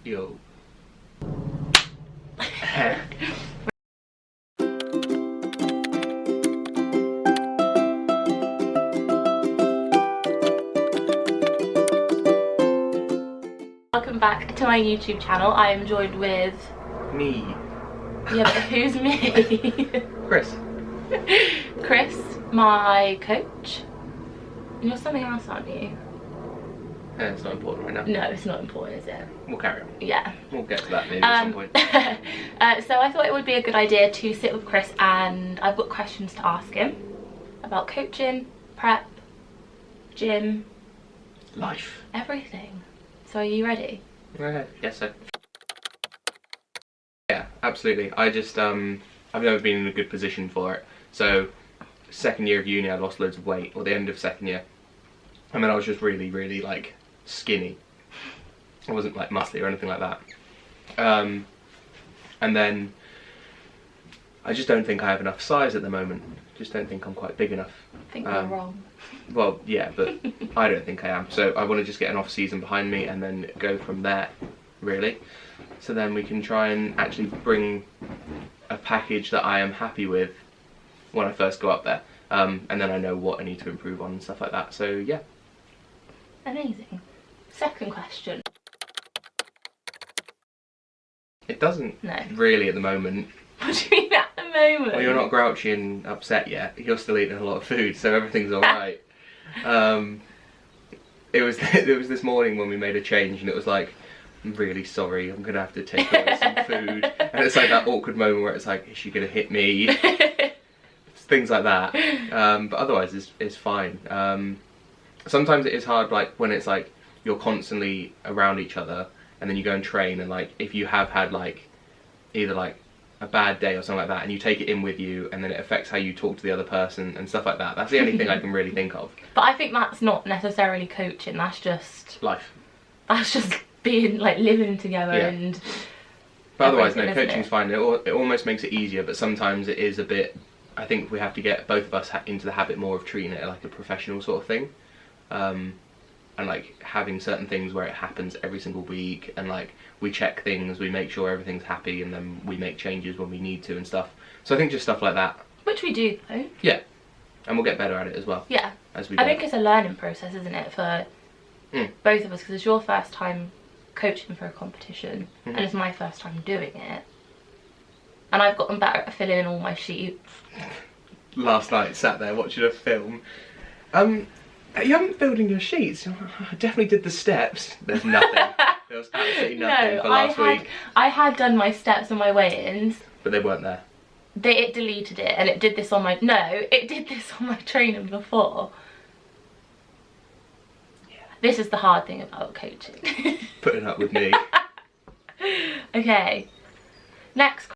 Yo. Welcome back to my YouTube channel. I am joined with... Me. Yeah, but who's me? Chris. Chris, my coach. And you're something else, aren't you? It's not important right now. No, it's not important, is it? We'll carry on. Yeah. We'll get to that maybe at some point. So I thought it would be a good idea to sit with Chris, and I've got questions to ask him about coaching, prep, gym, Life. everything. So are you ready? Yes, sir. Yeah, absolutely. I just I've never been in a good position for it. So second year of uni, I lost loads of weight, or the end of second year. I mean, I was just really, really like skinny. I wasn't like muscly or anything like that. And then I just don't think I have enough size at the moment. Just don't think I'm quite big enough. I think you're wrong. Well, yeah, but I don't think I am. So I want to just get an off season behind me and then go from there, really. So then we can try and actually bring a package that I am happy with when I first go up there. And then I know what I need to improve on and stuff like that. So yeah. Amazing. Second question. It doesn't No. really at the moment. What do you mean at the moment? Well, you're not grouchy and upset yet. You're still eating a lot of food, so everything's alright. It was this morning when we made a change, and it was like, I'm really sorry, I'm gonna have to take away some food. And it's like that awkward moment where it's like, is she gonna hit me? Things like that. But otherwise, it's fine. Sometimes it is hard, like when it's like you're constantly around each other, and then you go and train, and like if you have had like either like a bad day or something like that, and you take it in with you, and then it affects how you talk to the other person and stuff like that. That's the only thing I can really think of. But I think that's not necessarily coaching. That's just Life. That's just being like living together and. But otherwise, no, everything, coaching's fine. It almost makes it easier, but sometimes it is a bit. I think we have to get both of us into the habit more of treating it like a professional sort of thing, and like having certain things where it happens every single week, and like we check things, we make sure everything's happy, and then we make changes when we need to and stuff. So I think just stuff like that. Which we do though. Yeah, and we'll get better at it as well. Yeah. As we go. I think it's a learning process, isn't it, for both of us? Because it's your first time coaching for a competition, and it's my first time doing it. And I've gotten better at filling in all my sheets. Last night, sat there watching a film. You haven't filled in your sheets. I definitely did the steps. There's nothing. There was absolutely nothing for last week. I had done my steps and my weigh-ins. But they weren't there. It deleted it, and it did this on my... No, it did this on my training before. Yeah. This is the hard thing about coaching. Putting up with me. Okay. Next.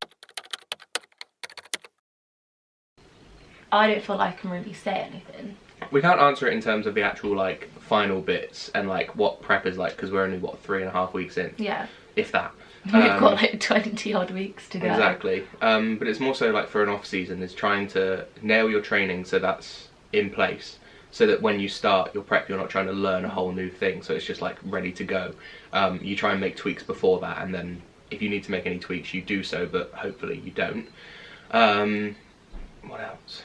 I don't feel like I can really say anything. We can't answer it in terms of the actual like final bits and like what prep is like, because we're only what 3.5 weeks in. Yeah. If that. We've got like 20 odd weeks to go. Exactly. But it's more so like for an off season is trying to nail your training so that's in place, so that when you start your prep you're not trying to learn a whole new thing, so it's just like ready to go. You try and make tweaks before that, and then if you need to make any tweaks you do so, but hopefully you don't. What else?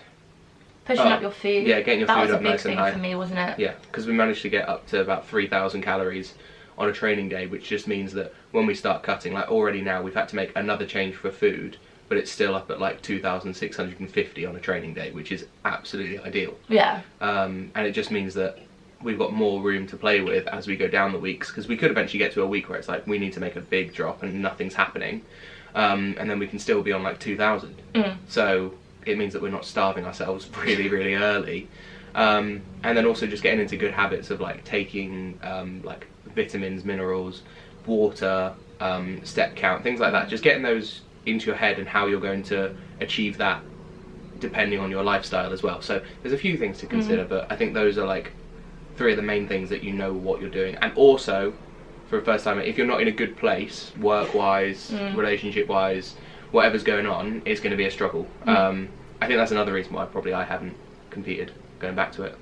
Pushing up your food. Yeah, getting your food up nice and high. That was a big thing for me, wasn't it? Yeah, because we managed to get up to about 3,000 calories on a training day, which just means that when we start cutting, like already now we've had to make another change for food, but it's still up at like 2,650 on a training day, which is absolutely ideal. Yeah. And it just means that we've got more room to play with as we go down the weeks, because we could eventually get to a week where it's like we need to make a big drop and nothing's happening, and then we can still be on like 2,000. So it means that we're not starving ourselves really, really early. And then also just getting into good habits of like taking like vitamins, minerals, water, step count, things like that. Just getting those into your head and how you're going to achieve that depending on your lifestyle as well. So there's a few things to consider, but I think those are like 3 of the main things that you know what you're doing. And also, for a first time, if you're not in a good place, work-wise, relationship-wise, whatever's going on, it's going to be a struggle. I think that's another reason why probably I haven't competed, going back to it.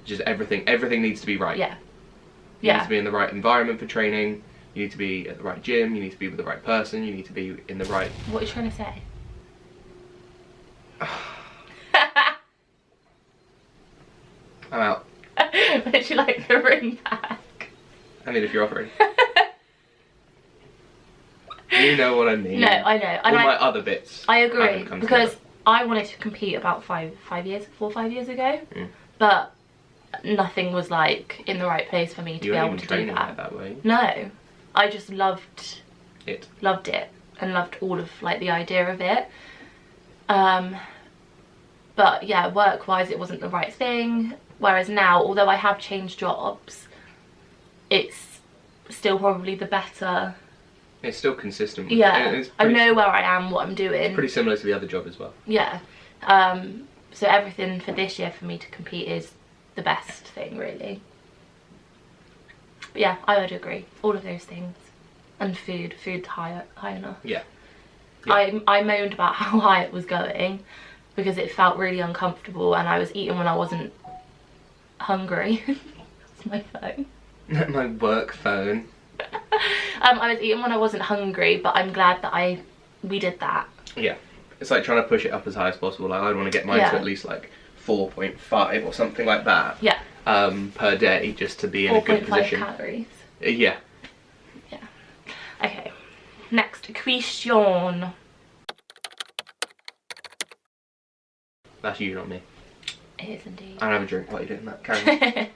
Just everything needs to be right. Yeah. You need to be in the right environment for training, You need to be at the right gym, you need to be with the right person, you need to be in the right... What are you trying to say? I'm out. Would you like the ring back? I mean, if you're offering. You know what I mean. No, I know. All my other bits. I agree, because together. I wanted to compete about 4 or 5 years ago, but nothing was like in the right place for me to be able to do that way. No, I just loved it, and loved all of like the idea of it. But yeah, work-wise, it wasn't the right thing. Whereas now, although I have changed jobs, it's still probably the better. It's still consistent. Yeah, I know where I am, what I'm doing. It's pretty similar to the other job as well. Yeah. So everything for this year for me to compete is the best thing, really. But yeah, I would agree. All of those things. And food's high enough. Yeah. I moaned about how high it was going because it felt really uncomfortable, and I was eating when I wasn't hungry. That's my phone. My work phone. I was eating when I wasn't hungry, but I'm glad that we did that. Yeah, it's like trying to push it up as high as possible. Like, I want to get mine to at least like 4.5 or something like that. Yeah. Per day, just to be in a good position. 4.5 calories. Yeah. Yeah. Okay. Next question. That's you, not me. It is indeed. I'll have a drink while you're doing that. Carry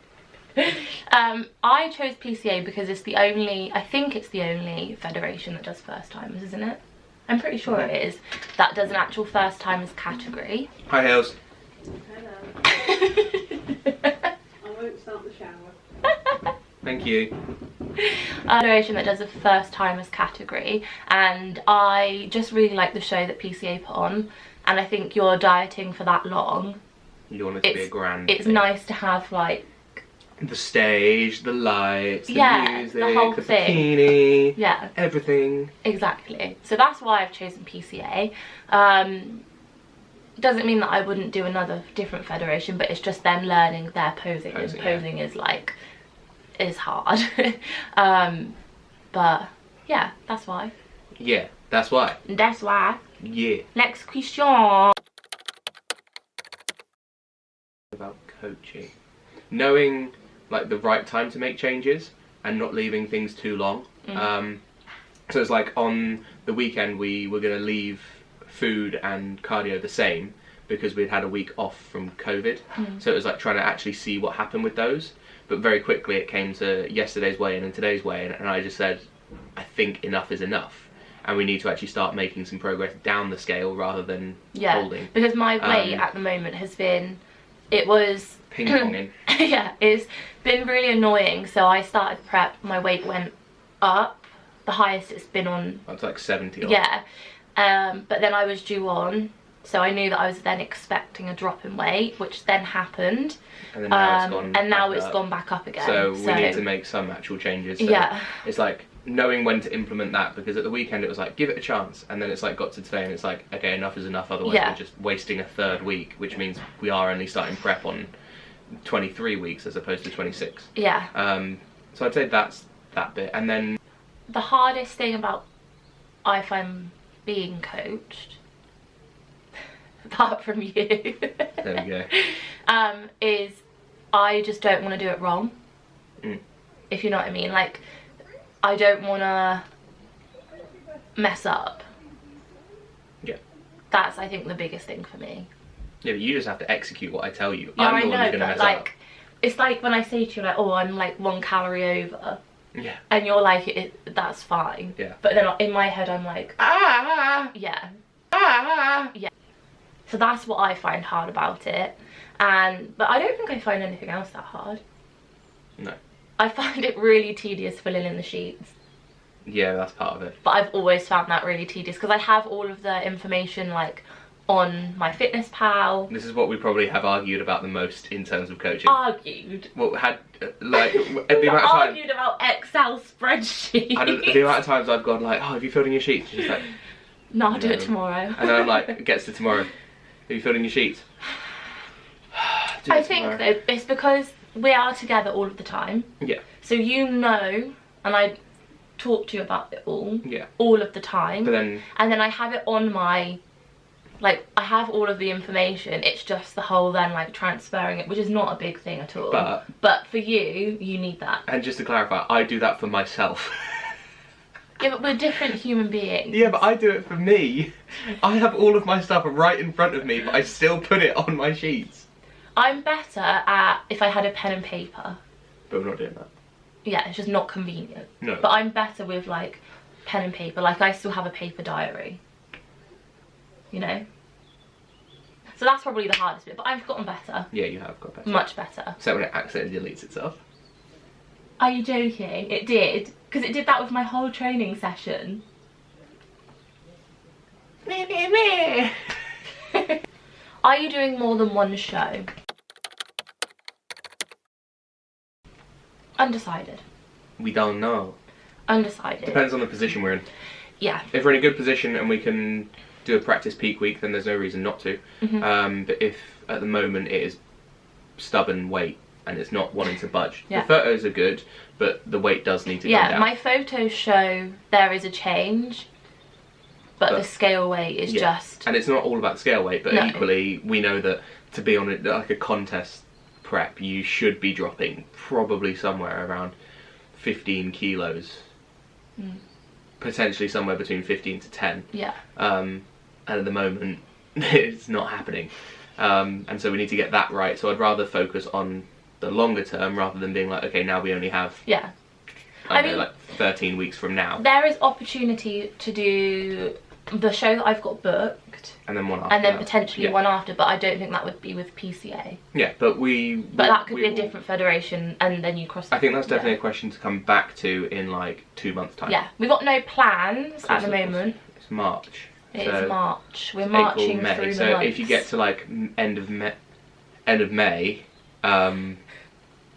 on. I chose PCA because it's the only, I think it's the only federation that does first timers, isn't it? I'm pretty sure it is. That does an actual first timers category. Hi, Hales. Hello. I won't start the shower. Thank you. Federation that does a first timers category, and I just really like the show that PCA put on, and I think you're dieting for that long. You want it to be a grand It's thing. nice to have like the stage, the lights, the music, the whole the thing. bikini, Yeah, everything. exactly. So that's why I've chosen PCA. Doesn't mean that I wouldn't do another different federation, but it's just them learning their posing and posing is like is hard. But yeah, that's why. Yeah, that's why. That's why. Yeah. Next question. About coaching, knowing like the right time to make changes and not leaving things too long. So it's like on the weekend we were going to leave food and cardio the same because we'd had a week off from COVID. So it was like trying to actually see what happened with those, but very quickly it came to yesterday's weigh-in and today's weigh-in, and I just said I think enough is enough and we need to actually start making some progress down the scale rather than holding. Because my weight at the moment has been, it was ping-ponging. yeah, it's been really annoying. So I started prep, my weight went up, the highest it's been on. It's like 70 odd. Yeah, but then I was due on, so I knew that I was then expecting a drop in weight, which then happened. And then now it's gone and now back it's up. gone back up again. So we need to make some actual changes. So yeah. It's like knowing when to implement that, because at the weekend it was like give it a chance, and then it's like got to today and it's like okay, enough is enough, otherwise we're just wasting a third week, which means we are only starting prep on 23 weeks as opposed to 26. Yeah. So I'd say that's that bit. And then the hardest thing about I find being coached, apart from you, there we go, is I just don't want to do it wrong. If you know what I mean. Like, I don't want to mess up. Yeah. That's, I think, the biggest thing for me. Yeah, but you just have to execute what I tell you. Yeah, I'm the one who's going to mess up. It's like when I say to you, like, oh, I'm like 1 calorie over. Yeah. And you're like, that's fine. Yeah. But then in my head, I'm like, yeah. Yeah. So that's what I find hard about it. But I don't think I find anything else that hard. No. I find it really tedious filling in the sheets. Yeah, that's part of it. But I've always found that really tedious because I have all of the information like on my fitness pal. This is what we probably have argued about the most in terms of coaching. Argued? Well, had like the amount of time. Argued about Excel spreadsheets. The amount of times I've gone like, oh, have you filled in your sheets? She's like, no, I'll do it tomorrow. And then I'm like, it gets to tomorrow. Have you filled in your sheets? I think though, it's because we are together all of the time. Yeah. So you know, and talk to you about it all. Yeah. All of the time. But then... And then I have it on my... Like, I have all of the information. It's just the whole then, like, transferring it, which is not a big thing at all. But for you, you need that. And just to clarify, I do that for myself. Yeah, but we're different human beings. Yeah, but I do it for me. I have all of my stuff right in front of me, but I still put it on my sheets. I'm better at if I had a pen and paper. But we're not doing that. Yeah, it's just not convenient. No. But I'm better with, like, pen and paper. Like, I still have a paper diary. You know? So that's probably the hardest bit, but I've gotten better. Yeah, you have got better. Much better. Except when it accidentally deletes itself. Are you joking? It did. Because it did that with my whole training session. Are you doing more than one show? Undecided. We don't know. Undecided. Depends on the position we're in. Yeah. If we're in a good position and we can do a practice peak week, then there's no reason not to. But if at the moment it is stubborn weight and it's not wanting to budge, the photos are good, but the weight does need to go down. Yeah, my photos show there is a change, but the scale weight is just... And it's not all about scale weight, but equally we know that to be on like a contest prep, you should be dropping probably somewhere around 15 kilos. Potentially somewhere between 15 to 10. Yeah. And at the moment, it's not happening. And so we need to get that right. So I'd rather focus on the longer term rather than being like, okay, now we only have... Yeah. I mean, like 13 weeks from now. There is opportunity to do the show that I've got booked. And then one after. And then potentially one after, but I don't think that would be with PCA. Yeah, but that could be a different federation and then you cross... I think that's definitely a question to come back to in like 2 months' time. Yeah, we've got no plans at the moment. It's March. It is March. We're marching April, May. through the So months. if you get to like end of May,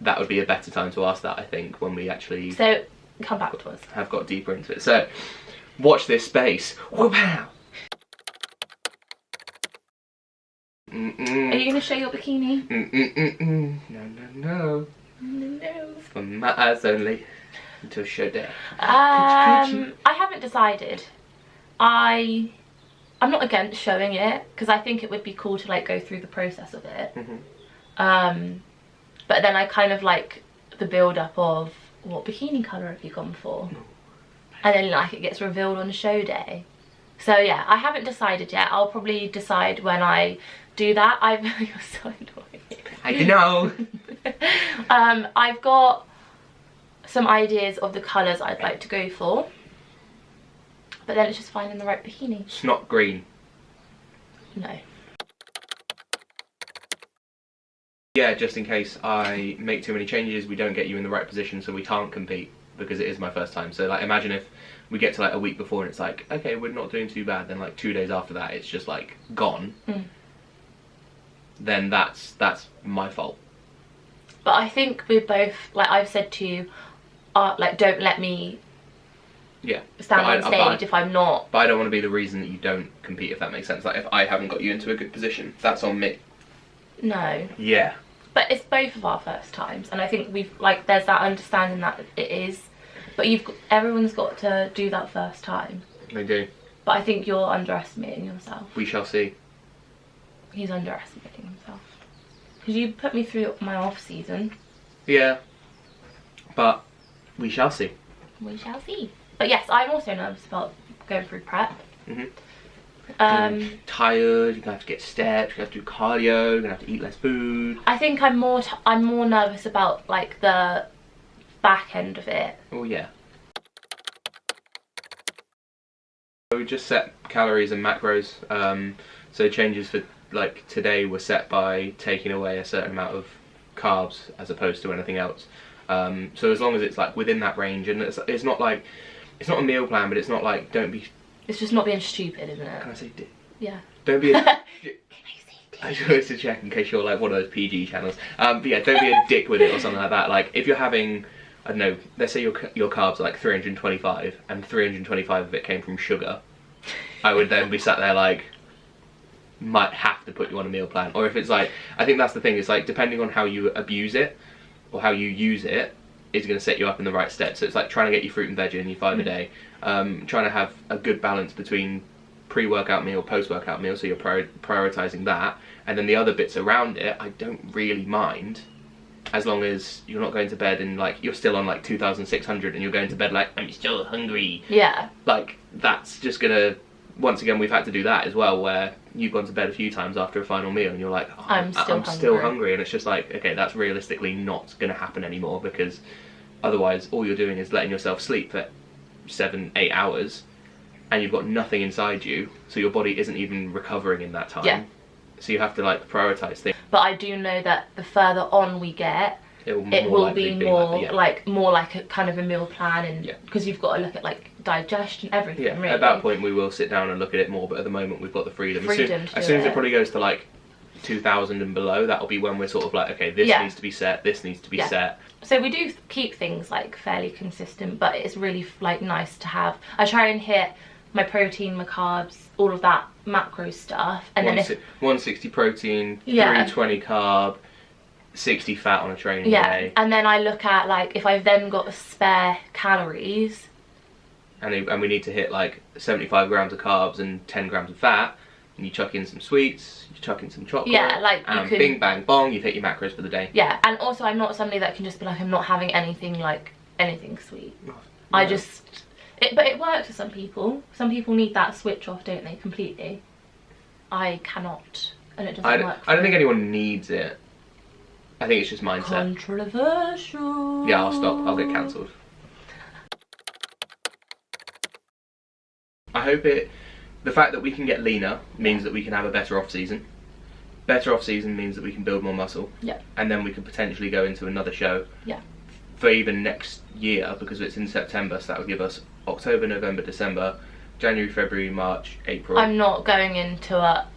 that would be a better time to ask that, I think, when we actually... So, come back to us. ...have got deeper into it. So, watch this space. Whoop-pow! Are you going to show your bikini? No. No. For my eyes only. Until show day. I haven't decided. I'm not against showing it, because I think it would be cool to like go through the process of it. But then I kind of like the build up of what bikini colour have you gone for? And then like it gets revealed on show day. So yeah, I haven't decided yet. I'll probably decide when I do that. You're so annoying. I know. I've got some ideas of the colours I'd like to go for. But then it's just finding the right bikini. Snot green. No. Yeah, just in case I make too many changes, we don't get you in the right position, so we can't compete, because it is my first time. So like, imagine if we get to like a week before and it's like, okay, we're not doing too bad, then like 2 days after that it's just like gone. Then that's my fault. But I think we're both, like I've said to you, like don't let me stand on stage if I'm not. But I don't want to be the reason that you don't compete, if that makes sense. Like if I haven't got you into a good position, that's on me. No. Yeah. But it's both of our first times, and I think we've like there's that understanding that it is, but everyone's got to do that first time. They do. But I think you're underestimating yourself. We shall see. He's underestimating himself. Because you put me through my off season. Yeah. But we shall see. We shall see. But yes, I'm also nervous about going through prep. Tired, you're gonna have to get steps, you're gonna have to do cardio, you're gonna have to eat less food. I think I'm more nervous about like the back end of it. Oh yeah. So we just set calories and macros. So changes for like today were set by taking away a certain amount of carbs as opposed to anything else. So as long as it's like within that range, and it's not like, it's not a meal plan, but it's not like, don't be... It's just not being stupid, isn't it? Can I say dick? Yeah. Don't be a... Can I say dick? I just wanted to check in case you're like one of those PG channels. But yeah, don't be a dick with it or something like that. Like if you're having, I don't know, let's say your carbs are like 325 and 325 of it came from sugar, I would then be sat there like, might have to put you on a meal plan. Or if it's like, I think that's the thing, it's like depending on how you abuse it or how you use it, is going to set you up in the right steps. So it's like trying to get your fruit and veg in, your 5 a day, trying to have a good balance between pre-workout meal, post-workout meal, so you're prioritising that, and then the other bits around it, I don't really mind, as long as you're not going to bed and like you're still on like 2,600 and you're going to bed like, I'm still hungry. Yeah. Like, that's just gonna, once again, we've had to do that as well, where you've gone to bed a few times after a final meal and you're like, oh, I'm still hungry, and it's just like, okay, that's realistically not gonna happen anymore, because otherwise all you're doing is letting yourself sleep for 7-8 hours and you've got nothing inside you, so your body isn't even recovering in that time. Yeah. So you have to like prioritise things. But I do know that the further on we get, it will be more like a kind of a meal plan, and because you've got to look at like digestion, everything. Yeah. Really. At that point we will sit down and look at it more, but at the moment we've got the freedom. As soon as it probably goes to like 2,000 and below, that'll be when we're sort of like, okay, this needs to be set, this needs to be set. So we do keep things like fairly consistent, but it's really like nice to have. I try and hit my protein, my carbs, all of that macro stuff, and then 160 protein, 320 carb, 60 fat on a training day. And then I look at like if I've then got spare calories, and we need to hit like 75 grams of carbs and 10 grams of fat, and you chuck in some sweets, you chuck in some chocolate, like and bing bang bong, you've hit your macros for the day. Yeah, and also I'm not somebody that can just be like, I'm not having anything sweet. No. But it works for some people. Some people need that switch off, don't they, completely. I cannot, and it doesn't work. I don't think anyone needs it. I think it's just mindset. Controversial. Yeah, I'll stop. I'll get cancelled. I hope the fact that we can get leaner means that we can have a better off-season. Better off-season means that we can build more muscle. Yeah. And then we could potentially go into another show. Yeah. For even next year, because it's in September, so that would give us October, November, December, January, February, March, April. I'm not going into a...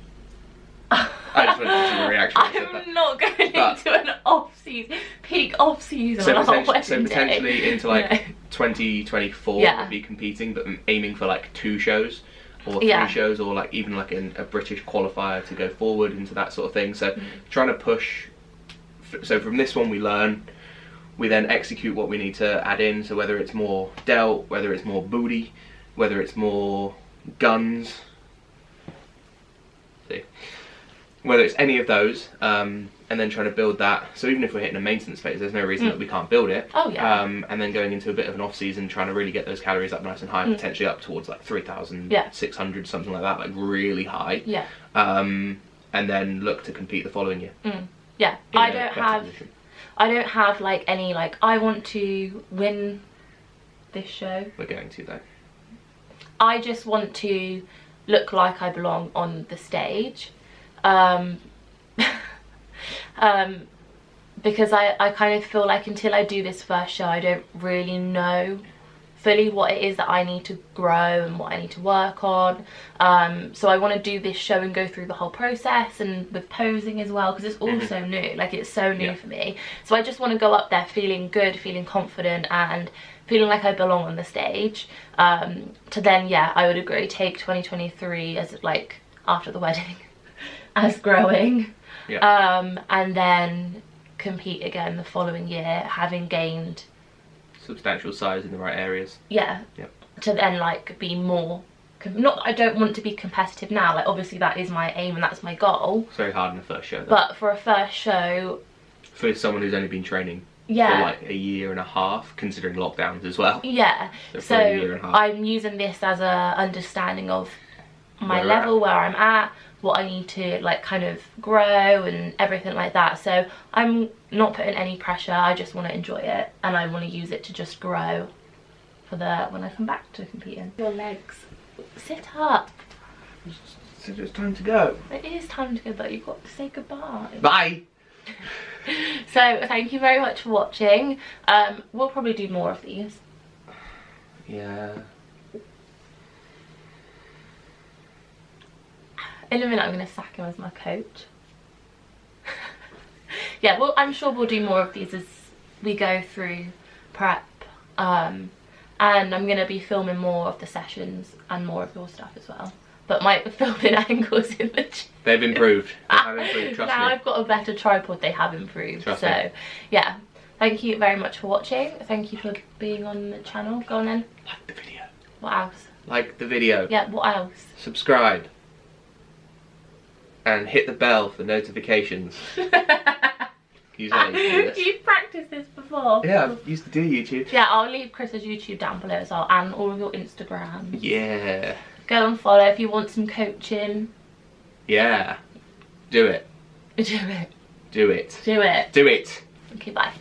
I just wanted to see your reaction. I'm not going into an off-season, peak off-season on our wedding So potentially day. into like 2024 would be competing, but aiming for like 2 shows or 3 shows, or like even like a British qualifier to go forward into that sort of thing. So trying to push, so from this one we learn, we then execute what we need to add in, so whether it's more delt, whether it's more booty, whether it's more guns, whether it's any of those, and then trying to build that. So even if we're hitting a maintenance phase, there's no reason that we can't build it. Oh yeah. And then going into a bit of an off season, trying to really get those calories up nice and high, potentially up towards like 3,600, something like that, like really high. Yeah. And then look to compete the following year. Yeah. I don't have like any like, I want to win this show. We're going to though. I just want to look like I belong on the stage. Because I kind of feel like until I do this first show, I don't really know fully what it is that I need to grow and what I need to work on. So I want to do this show and go through the whole process, and with posing as well, because it's all so new. Like, it's so new for me. So I just want to go up there feeling good, feeling confident, and feeling like I belong on the stage. To then, I would agree, take 2023 as like after the wedding as growing. And then compete again the following year, having gained substantial size in the right areas. To then like be more, not that I don't want to be competitive now, like obviously that is my aim and that's my goal. It's very hard in the first show though. But for a first show, for someone who's only been training for like a year and a half, considering lockdowns as well. So I'm using this as a understanding of my level, where I'm at, what I need to like kind of grow and everything like that. So I'm not putting any pressure, I just want to enjoy it, and I want to use it to just grow for when I come back to competing. Your legs, sit up. It's time to go. It is time to go, but you've got to say goodbye. Bye. So thank you very much for watching. We'll probably do more of these. In a minute I'm going to sack him as my coach. Well, I'm sure we'll do more of these as we go through prep. And I'm going to be filming more of the sessions and more of your stuff as well. But my filming angles in the gym, they've improved. They have improved, trust now me. I've got a better tripod, they have improved. Trust me. Thank you very much for watching. Thank you for being on the channel. Go on then. Like the video. What else? Like the video. Yeah, what else? Subscribe. And hit the bell for notifications. You've practiced this before. Yeah, I used to do YouTube. Yeah, I'll leave Chris's YouTube down below as well, and all of your Instagrams. Yeah. Go and follow if you want some coaching. Yeah. Do it. Do it. Do it. Do it. Do it. Okay, bye.